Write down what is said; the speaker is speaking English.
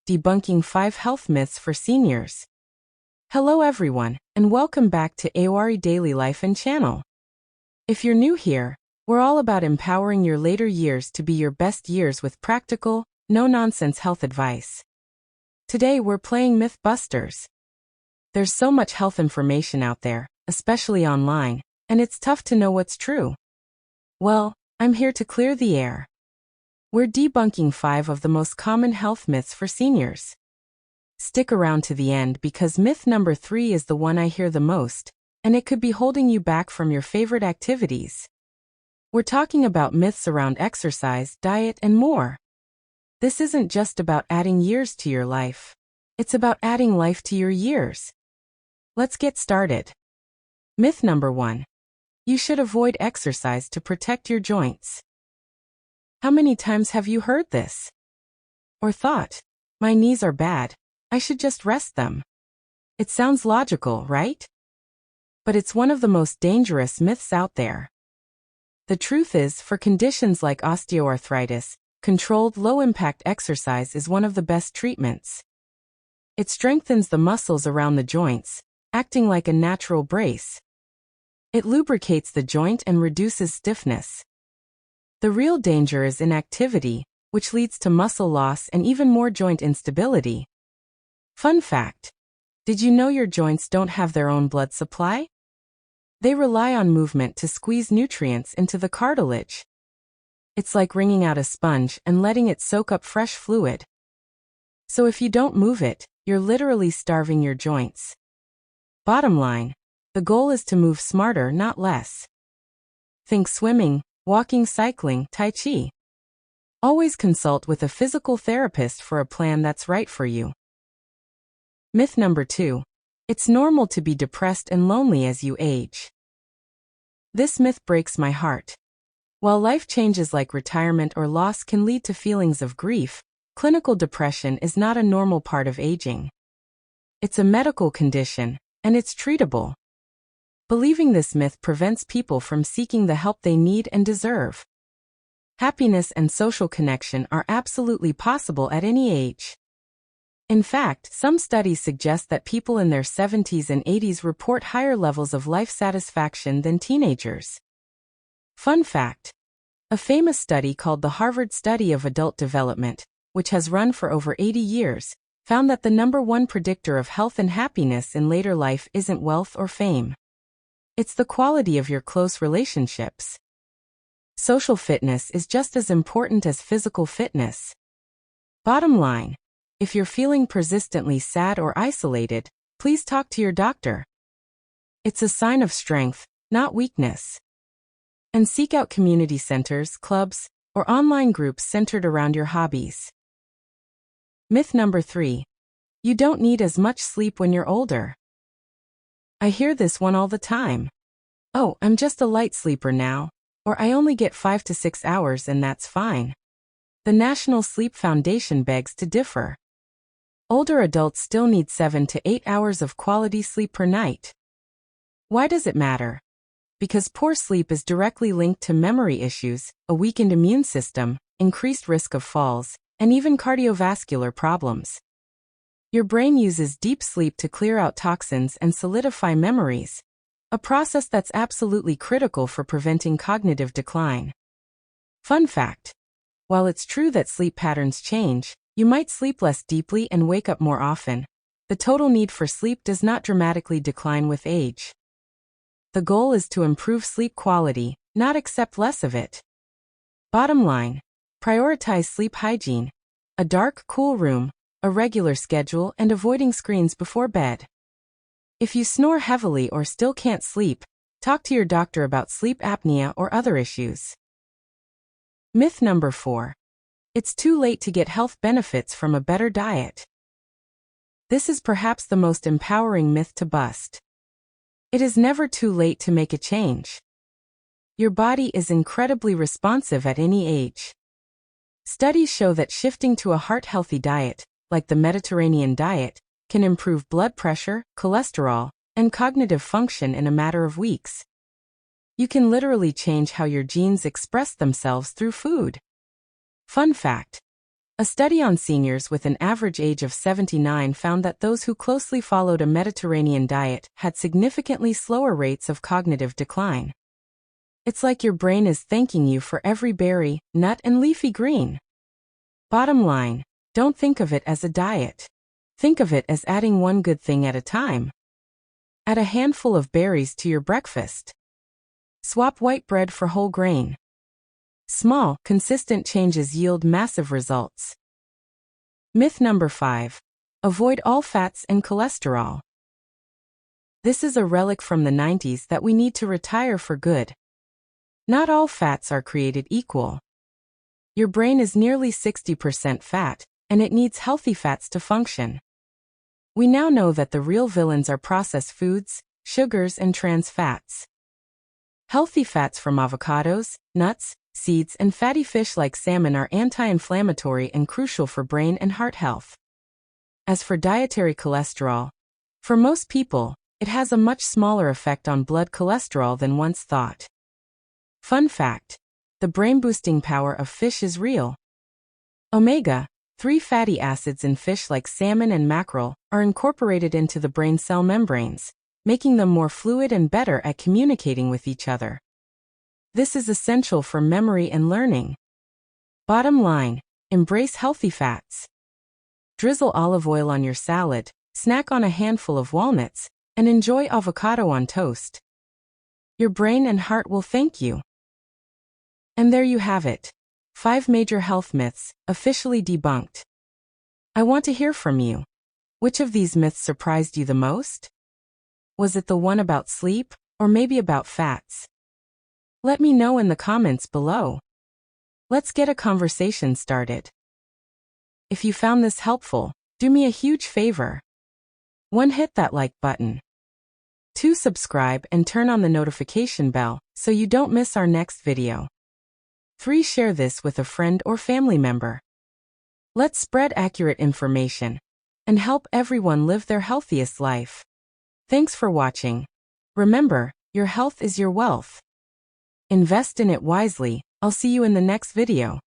Debunking 5 Health Myths for Seniors. Hello everyone, and welcome back to A.O.R.E Dailylife And Channel. If you're new here, we're all about empowering your later years to be your best years with practical, no-nonsense health advice. Today we're playing Mythbusters. There's so much health information out there, especially online, and it's tough to know what's true. Well, I'm here to clear the air. We're debunking 5 of the most common health myths for seniors. Stick around to the end because myth number 3 is the one I hear the most, and it could be holding you back from your favorite activities. We're talking about myths around exercise, diet, and more. This isn't just about adding years to your life. It's about adding life to your years. Let's get started. Myth number 1. You should avoid exercise to protect your joints. How many times have you heard this? Or thought, my knees are bad, I should just rest them. It sounds logical, right? But it's one of the most dangerous myths out there. The truth is, for conditions like osteoarthritis, controlled low-impact exercise is one of the best treatments. It strengthens the muscles around the joints, acting like a natural brace. It lubricates the joint and reduces stiffness. The real danger is inactivity, which leads to muscle loss and even more joint instability. Fun fact: did you know your joints don't have their own blood supply? They rely on movement to squeeze nutrients into the cartilage. It's like wringing out a sponge and letting it soak up fresh fluid. So if you don't move it, you're literally starving your joints. Bottom line, the goal is to move smarter, not less. Think swimming, walking, cycling, tai chi. Always consult with a physical therapist for a plan that's right for you. Myth number 2. It's normal to be depressed and lonely as you age. This myth breaks my heart. While life changes like retirement or loss can lead to feelings of grief, clinical depression is not a normal part of aging. It's a medical condition, and it's treatable. Believing this myth prevents people from seeking the help they need and deserve. Happiness and social connection are absolutely possible at any age. In fact, some studies suggest that people in their 70s and 80s report higher levels of life satisfaction than teenagers. Fun fact: a famous study called the Harvard Study of Adult Development, which has run for over 80 years, found that the number 1 predictor of health and happiness in later life isn't wealth or fame. It's the quality of your close relationships. Social fitness is just as important as physical fitness. Bottom line, if you're feeling persistently sad or isolated, please talk to your doctor. It's a sign of strength, not weakness. And seek out community centers, clubs, or online groups centered around your hobbies. Myth number 3. You don't need as much sleep when you're older. I hear this one all the time. Oh, I'm just a light sleeper now, or I only get 5 to 6 hours and that's fine. The National Sleep Foundation begs to differ. Older adults still need 7 to 8 hours of quality sleep per night. Why does it matter? Because poor sleep is directly linked to memory issues, a weakened immune system, increased risk of falls, and even cardiovascular problems. Your brain uses deep sleep to clear out toxins and solidify memories, a process that's absolutely critical for preventing cognitive decline. Fun fact: while it's true that sleep patterns change, you might sleep less deeply and wake up more often. The total need for sleep does not dramatically decline with age. The goal is to improve sleep quality, not accept less of it. Bottom line, prioritize sleep hygiene, a dark, cool room, a regular schedule, and avoiding screens before bed. If you snore heavily or still can't sleep, talk to your doctor about sleep apnea or other issues. Myth number 4. It's too late to get health benefits from a better diet. This is perhaps the most empowering myth to bust. It is never too late to make a change. Your body is incredibly responsive at any age. Studies show that shifting to a heart-healthy diet, like the Mediterranean diet, can improve blood pressure, cholesterol, and cognitive function in a matter of weeks. You can literally change how your genes express themselves through food. Fun fact: A study on seniors with an average age of 79 found that those who closely followed a Mediterranean diet had significantly slower rates of cognitive decline. It's like your brain is thanking you for every berry, nut, and leafy green. Bottom line, don't think of it as a diet. Think of it as adding one good thing at a time. Add a handful of berries to your breakfast. Swap white bread for whole grain. Small, consistent changes yield massive results. Myth number 5. Avoid all fats and cholesterol. This is a relic from the 90s that we need to retire for good. Not all fats are created equal. Your brain is nearly 60% fat, and it needs healthy fats to function. We now know that the real villains are processed foods, sugars, and trans fats. Healthy fats from avocados, nuts, seeds, and fatty fish like salmon are anti-inflammatory and crucial for brain and heart health. As for dietary cholesterol, for most people, it has a much smaller effect on blood cholesterol than once thought. Fun fact: the brain-boosting power of fish is real. Omega-3 fatty acids in fish like salmon and mackerel are incorporated into the brain cell membranes, making them more fluid and better at communicating with each other. This is essential for memory and learning. Bottom line, embrace healthy fats. Drizzle olive oil on your salad, snack on a handful of walnuts, and enjoy avocado on toast. Your brain and heart will thank you. And there you have it. 5 major health myths, officially debunked. I want to hear from you. Which of these myths surprised you the most? Was it the one about sleep, or maybe about fats? Let me know in the comments below. Let's get a conversation started. If you found this helpful, do me a huge favor. 1. Hit that like button. 2. Subscribe and turn on the notification bell so you don't miss our next video. 3. Share this with a friend or family member. Let's spread accurate information and help everyone live their healthiest life. Thanks for watching. Remember, your health is your wealth. Invest in it wisely. I'll see you in the next video.